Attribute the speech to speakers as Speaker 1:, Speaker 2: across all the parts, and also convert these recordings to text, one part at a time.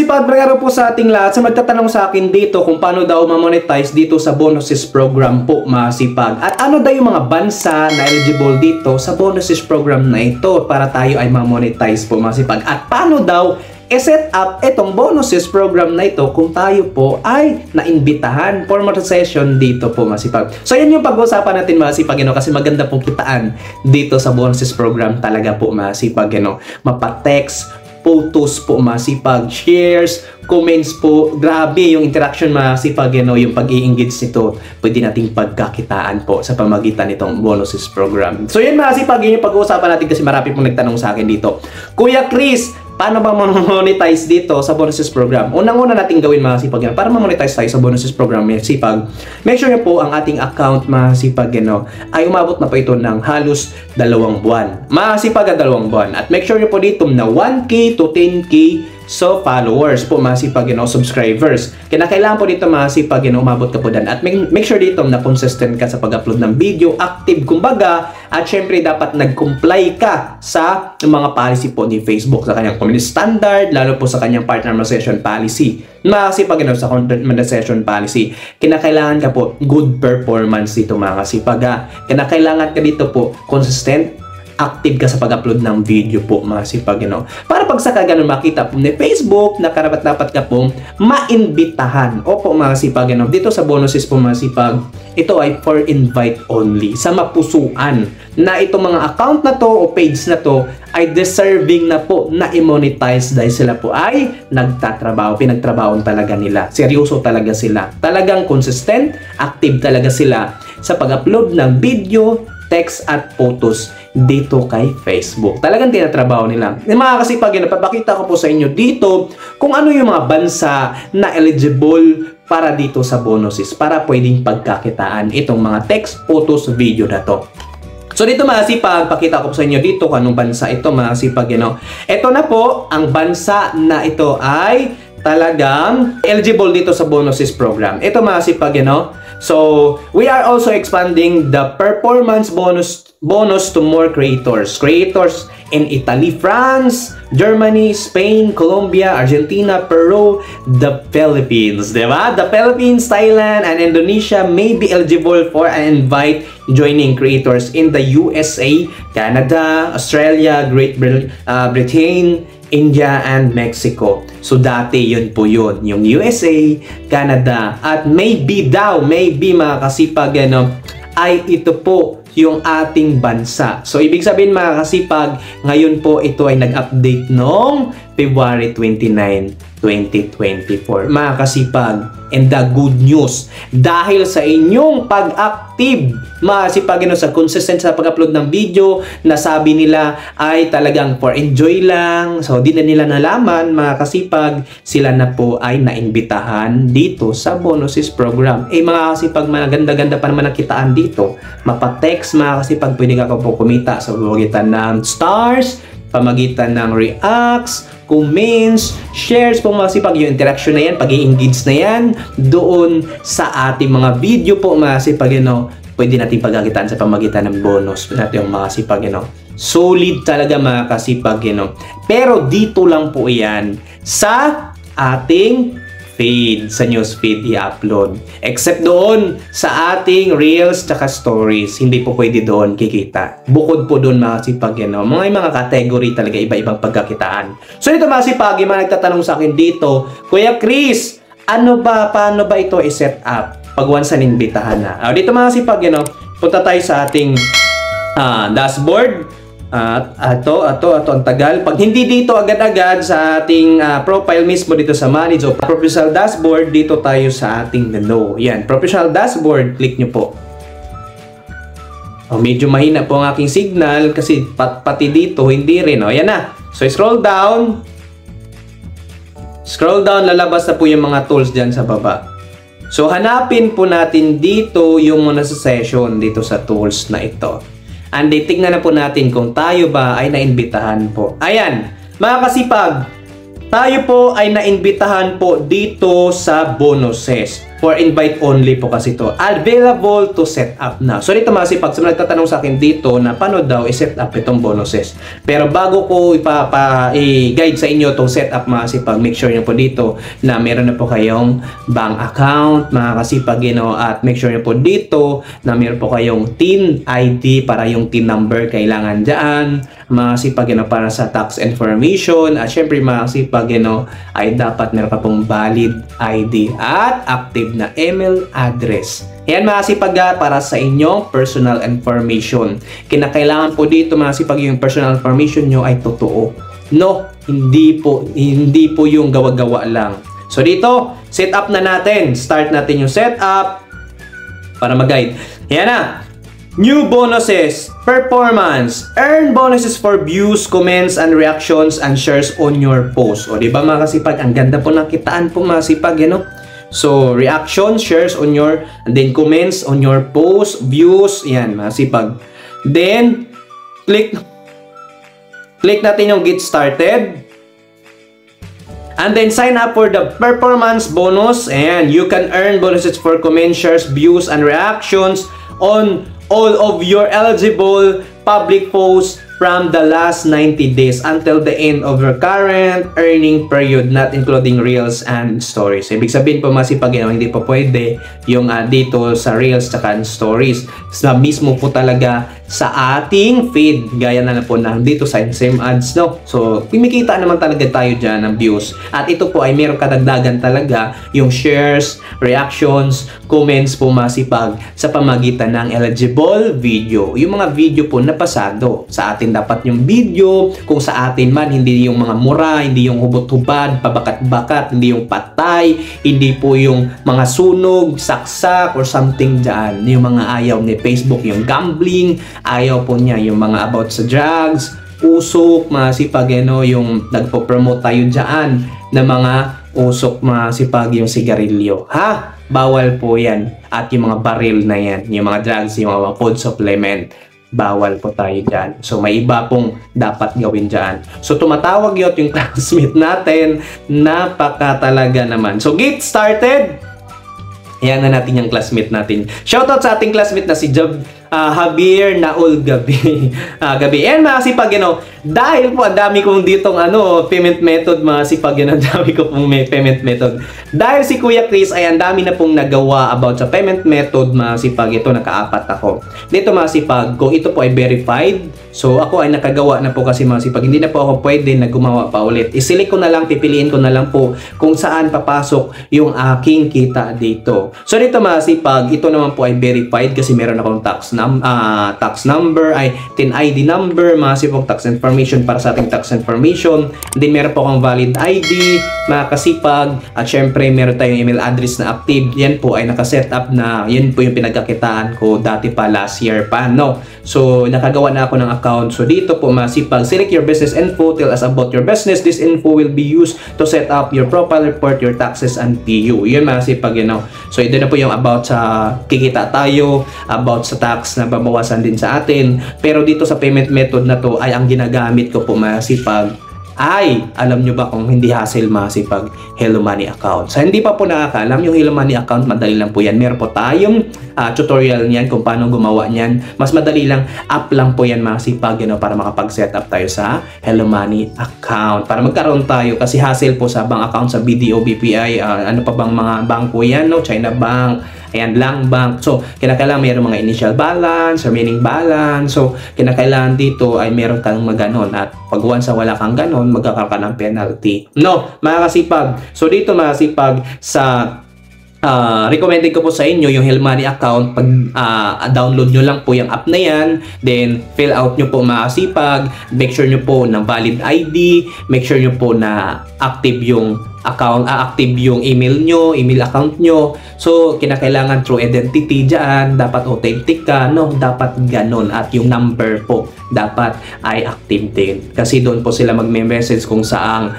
Speaker 1: masipag, magkakaroon po sa ating lahat sa magtatanong sa akin dito kung paano daw ma-monetize dito sa bonuses program po masipag. At ano daw yung mga bansa na eligible dito sa bonuses program na ito para tayo ay ma-monetize po masipag. At paano daw i-set up itong bonuses program na ito kung tayo po ay naimbitahan for monetization dito po masipag. So yan yung pag-uusapan natin masipag, kasi maganda pong kitaan dito sa bonuses program talaga po masipag, mapa-text, photos po masipag, shares, comments po, grabe yung interaction masipag, yung pag-i-engage nito, pwede nating pagkakitaan po sa pamagitan nitong bonuses program. So yan masipag, yun yung pag-uusapan natin kasi marami pong nagtanong sa akin dito. Kuya Chris, paano ba monetize dito sa bonuses program? Unang-una natin gawin masipag, para ma-monetize tayo sa bonuses program masipag, make sure nyo po ang ating account masipag, ay umabot na po ito ng halos 2 buwan. Masipag 2 buwan. At make sure nyo po dito na 1K to 10K so followers po masipag, subscribers. Kailangan po dito masipag, umabot ka po dyan. At make sure dito na consistent ka sa pag-upload ng video, active kumbaga, at syempre dapat nag-comply ka sa mga policy po ni Facebook sa kanyang community standard, lalo po sa kanyang partner monetization policy. Masipag, sa content monetization policy, kinakailangan ka po good performance dito mga kasipag. Kinakailangan ka dito po consistent, active ka sa pag-upload ng video po masipag, para pag sa ganun makita po ni Facebook na karapat-dapat ka pong maimbitahan. Opo masipag, dito sa bonuses po masipag, ito ay for invite only, sa mapusuan na itong mga account na to o page na to ay deserving na po na i-monetize dahil sila po ay nagtatrabaho, pinagtrabaho talaga nila, seryoso talaga sila, talagang consistent, active talaga sila sa pag-upload ng video, text at photos dito kay Facebook. Talagang tinatrabaho nila. Mga kasipag, napapakita ko po sa inyo dito kung ano yung mga bansa na eligible para dito sa bonuses, para pwedeng pagkakitaan itong mga text, photos, video na to. So dito mga kasipag, pakita ko sa inyo dito kung anong bansa ito mga kasipag. Ito na po ang bansa na ito ay talagang eligible dito sa bonuses program. Ito mga kasipag, So, we are also expanding the performance bonus to more creators. Creators in Italy, France, Germany, Spain, Colombia, Argentina, Peru, the Philippines. Diba? The Philippines, Thailand, and Indonesia may be eligible for an invite joining creators in the USA, Canada, Australia, Great Britain, India, and Mexico. So dati yun po yun, yung USA, Canada, at maybe mga kasipag, ay ito po yung ating bansa. So ibig sabihin mga kasipag, ngayon po ito ay nag-update noong February 29, 2024. Mga kasipag, and the good news, dahil sa inyong pag-active, mga kasipag, sa consistent sa pag-upload ng video, nasabi nila ay talagang for enjoy lang. So di na nila nalaman, mga kasipag, sila na po ay naimbitahan dito sa bonuses program. Mga kasipag, maganda-ganda pa naman nakitaan dito. Mapa-text, mga kasipag, pwede ka po kumita sa pamagitan ng stars, pamagitan ng reacts, comments, shares po mga kasipag, yung interaction na yan, pag-i-engage na yan doon sa ating mga video po mga kasipag, pwede natin pagkakitaan sa pamagitan ng bonus natin yung mga kasipag, solid talaga mga kasipag, pero dito lang po yan sa ating feed, sa news feed i-upload. Except doon sa ating reels tsaka stories, hindi po pwede doon kikita. Bukod po doon mga kasipag, mga category talaga, iba-ibang pagkakitaan. So ito mga kasipag, mga nagtatanong sa akin dito, Kuya Chris, paano ba ito i-set up pag once inimbitahan na? Dito mga kasipag, punta tayo sa ating dashboard. Ito ang tagal. Pag hindi dito agad-agad sa ating profile mismo dito sa manage o professional dashboard, dito tayo sa ating menu. Yan, professional dashboard, click nyo po. Medyo mahina po ang aking signal kasi pati dito hindi rin. Yan na. So scroll down. Lalabas na po yung mga tools dyan sa baba. So hanapin po natin dito yung muna sa session dito sa tools na ito. And tingnan na po natin kung tayo ba ay naimbitahan po. Ayan, mga kasipag, tayo po ay naimbitahan po dito sa bonuses. For invite only po kasi to. Available to set up na. So dito mga sipag, sa nagtatanong sa akin dito na paano daw i-set up itong bonuses. Pero bago ko i-guide sa inyo itong set up mga sipag, make sure nyo po dito na meron na po kayong bank account mga kasipag, at make sure nyo po dito na meron po kayong TIN ID para yung TIN number kailangan dyan mga kasipag, para sa tax information. At syempre mga kasipag, ay dapat meron ka pong valid ID at active na email address. Yan mga kasipag, para sa inyong personal information. Kinakailangan po dito mga kasipag, yung personal information nyo ay totoo. No, hindi po yung gawa-gawa lang. So dito, set up na natin. Start natin yung setup para mag-guide. Yan na. New bonuses, performance, earn bonuses for views, comments, and reactions, and shares on your post. O, diba mga kasipag, ang ganda po nakitaan po mga kasipag, So, reactions, shares on your, and then comments on your post, views, yan mga kasipag. Then, click natin yung get started. And then sign up for the performance bonus, and you can earn bonuses for comments, shares, views, and reactions on all of your eligible public posts from the last 90 days until the end of your current earning period, not including reels and stories. Ibig sabihin po masipag, hindi po pwede yung dito sa reels at stories. Sa mismo po talaga sa ating feed, gaya na po na dito sa same ads, no? So, kumikita naman talaga tayo dyan ng views. At ito po ay meron kadagdagan talaga yung shares, reactions, comments po masipag sa pamagitan ng eligible video. Yung mga video po na pasado sa atin dapat yung video, kung sa atin man hindi yung mga mura, hindi yung hubot-hubad, pabakat-bakat, hindi yung patay, hindi po yung mga sunog, saksak or something dyan. Yung mga ayaw ni Facebook, yung gambling, ayaw po niya yung mga about sa drugs, usok, mga sipag, yung nagpo-promote tayo dyan na mga usok, mga sipag, yung sigarilyo. Ha? Bawal po yan. At yung mga baril na yan, yung mga drugs, yung mga food supplement, bawal po tayo dyan. So, may iba pong dapat gawin dyan. So, tumatawag yun yung classmate natin. Napaka talaga naman. So, get started! Ayan na natin yung classmate natin. Shoutout sa ating classmate na si Javier Naul Gabi. Gabi. And mga sipag, dahil po ang dami kong ditong payment method, mga sipag, ang dami ko pong may payment method. Dahil si Kuya Chris ay ang dami na pong nagawa about sa payment method, mga sipag, ito nakaapat ako. Dito mga sipag, kung ito po ay verified, so ako ay nakagawa na po kasi mga sipag, hindi na po ako pwede na gumawa pa ulit. I-select ko na lang, pipiliin ko na lang po kung saan papasok yung aking kita dito. So dito mga sipag, ito naman po ay verified kasi meron akong tax number, ay TIN ID number, mga sipag tax information para sa ating tax information. Then meron po akong valid ID, mga kasipag, at syempre meron tayong email address na active. Yan po ay nakaset up na, yan po yung pinagkakitaan ko dati pa last year pa, no? So nakagawa na ako ng account. So dito po mga sipag, select your business info, tell us about your business. This info will be used to set up your profile, report your taxes and PU. Yun mga sipag, So ito na po yung about sa kikita tayo, about sa tax na babawasan din sa atin. Pero dito sa payment method na to ay ang ginagamit ko po mga sipag ay, alam nyo ba kung hindi hassle mga sipag, Hello Money account. Sa hindi pa po nakakaalam, yung Hello Money account, madali lang po yan. Meron po tayong tutorial niyan kung paano gumawa niyan. Mas madali lang, app lang po yan mga sipag, para makapag-set up tayo sa Hello Money account. Para magkaroon tayo, kasi hassle po sa bank account, sa BDO, BPI, ano pa bang mga bank po yan, no? China Bank, ayan lang bank. So, kinakailangan mayroong mga initial balance, remaining balance. So, kinakailangan dito ay meron kang maganon. At pag once wala kang ganon, magkakaroon ka ng penalty. No, mga kasipag. So, dito mga kasipag, sa recommended ko po sa inyo yung Hello Money account. Pag download nyo lang po yung app na yan, then fill out nyo po mga kasipag, make sure nyo po na valid ID, make sure nyo po na active yung account, active yung email nyo, email account nyo. So, kinakailangan true identity dyan, dapat authentic ka, no? Dapat ganon. At yung number po, dapat ay active din. Kasi doon po sila magme-message kung saang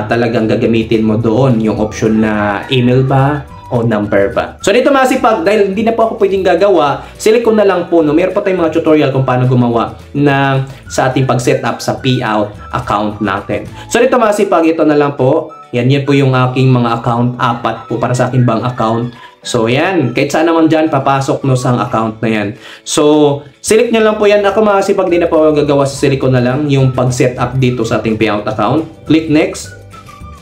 Speaker 1: talagang gagamitin mo doon. Yung option na email ba o number ba. So dito mga sipag, dahil hindi na po ako pwedeng gagawa, select ko na lang po, no, meron pa tayong mga tutorial kung paano gumawa na sa ating pag-set up sa payout account natin. So dito mga sipag, ito na lang po. Yan po yung aking mga account, apat po para sa aking bank account. So, yan. Kahit saan naman dyan, papasok no sa account na yan. So, select nyo lang po yan. Ako mga kasipag, di na po gagawa sa silicon na lang yung pag-set up dito sa ating payout account. Click next.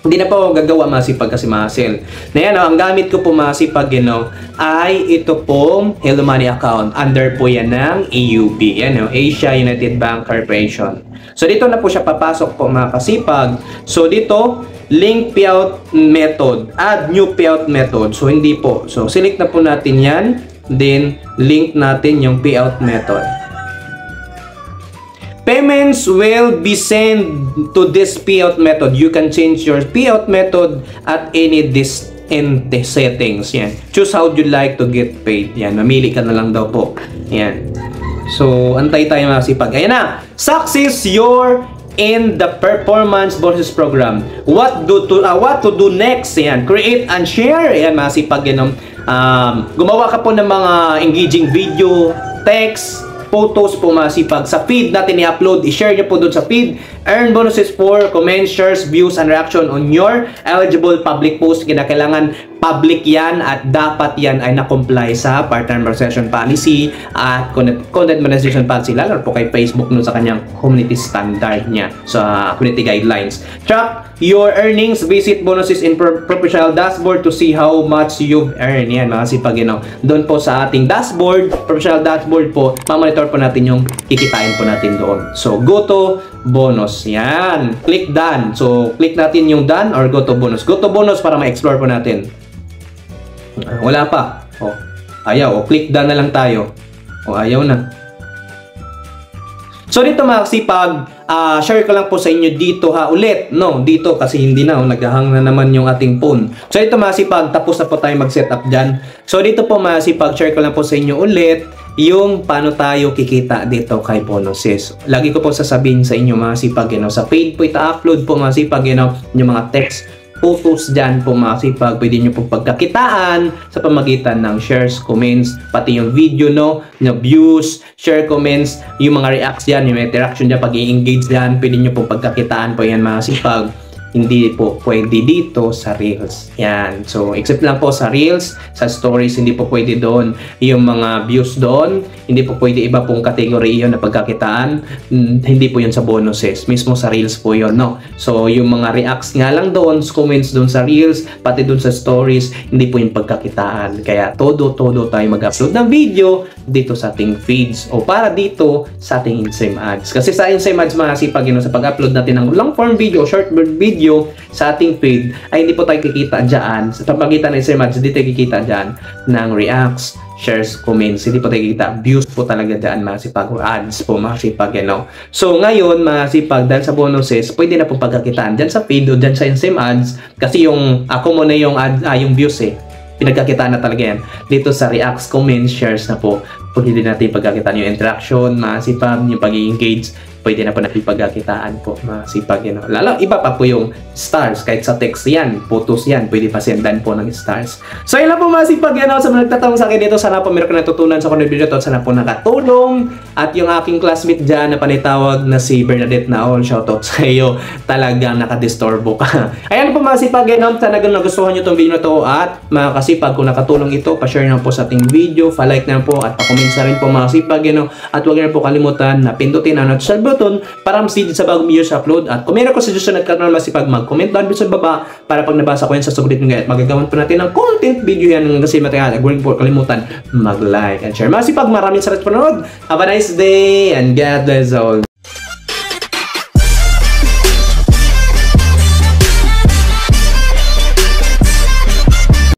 Speaker 1: Hindi na po gagawa mga kasipag kasi ma-sell. Na yan, ang gamit ko po mga kasipag, ay ito pong Hello Money account. Under po yan ng AUB. Yan, Asia United Bank Corporation. So, dito na po siya papasok po mga kasipag. So, dito, link payout method, add new payout method. So hindi po. So select na po natin 'yan, then link natin yung payout method. Payments will be sent to this payout method. You can change your payout method at any in the settings. Yan. Choose how you like to get paid. Yan, mamili ka na lang daw po. Yan. So antay tayo mga kasipag. Ayan na. Success your in the performance bonus program. What to do next? Yan. Create and share. Yan, masipag yan. Gumawa ka po ng mga engaging video, text, photos po masipag. Sa feed natin i-upload, i-share nyo po doon sa feed. Earn bonuses for comments, shares, views, and reaction on your eligible public post. Kinakailangan public yan at dapat yan ay na-comply sa partner monetization policy at content monetization policy, lalo po kay Facebook no sa kanyang community standard niya sa community guidelines. Track your earnings, visit bonuses in professional dashboard to see how much you've earned. Yan mga sipag, doon po sa ating dashboard, professional dashboard po, mamonitor po natin yung kikitain po natin doon. So go to bonus. Yan. Click done. So click natin yung done or go to bonus. Go to bonus para ma-explore po natin. Wala pa. Oh, ayaw. Click done na lang tayo. Ayaw na. So dito mga kasipag, share ko lang po sa inyo dito ulit. No, dito kasi hindi na. Naghahang na naman yung ating phone. So dito mga kasipag, tapos na po tayo mag-setup dyan. So dito po mga kasipag, share ko lang po sa inyo ulit yung paano tayo kikita dito kay bonuses. Lagi ko po sasabihin sa inyo mga kasipag, sa paid po ita-upload po mga kasipag, yung mga text, photos dyan po mga kasipag, pwede nyo po pagkakitaan sa pamagitan ng shares, comments, pati yung video, yung views, share, comments, yung mga reacts dyan, yung interaction dyan, pag-i-engage dyan, pwede nyo po pagkakitaan po yan mga kasipag. Hindi po pwede dito sa Reels. Yan. So, except lang po sa Reels, sa Stories, hindi po pwede doon. Yung mga views doon, hindi po pwede iba pong kategory yun na pagkakitaan. Hindi po yun sa bonuses. Mismo sa Reels po yun, no? So, yung mga reacts nga lang doon, comments doon sa Reels, pati doon sa Stories, hindi po yung pagkakitaan. Kaya, todo tayo mag-upload ng video dito sa ating feeds o para dito sa ating Insime Ads. Kasi sa Insime Ads, mga kasipag, sa pag-upload natin ng long form video, short video, sa ating feed ay hindi po tayo kikita dyan sa pamagitan ng Insime Ads. Hindi tayo kikita dyan ng reacts, shares, comments. Hindi po tayo kikita views po talaga dyan mga sipag, ads po mga sipag. So ngayon mga sipag, dahil sa bonuses pwede na po pagkakitaan dyan sa feed o dyan sa Insime Ads kasi yung ako muna yung yung views pinagkakitaan na talaga yan. Dito sa reacts, comments, shares na po pwede natin pagkakitaan yung interaction mga sipag, yung pag-engage, pwede na po natin pagkakitaan po mga sipag. Lalo, iba pa po yung stars, kahit sa text yan, photos yan, pwede pa sendan po ng stars. So yun lang po mga sipag, sa mga nagtatanong sa akin dito, sana po meron ka natutunan sa kung video to, sana po nakatulong. At yung aking classmate dyan na panitawag na si Bernadette Naol, shoutout sa iyo, talagang nakadisturbo ka. Ayan po mga sipag, sana nagustuhan nyo itong video na to at mga kasipag, kung nakatulong ito, pa-share na po sa ating video, pa-like na po at pa-comment sa rin po mga sipag, at huwag na po kalimutan na pindutin ang notification button para ma-see sa bagong video sa upload. At kung meron ko suggestion at kanal masipag, mag-comment down sa baba para pag nabasa ko yan sa sugulit ng at magagawan po natin ng content video yan kasi matagal. Huwag po kalimutan mag-like and share. Masipag, maraming salamat sa panonood. Have a nice day and God bless all.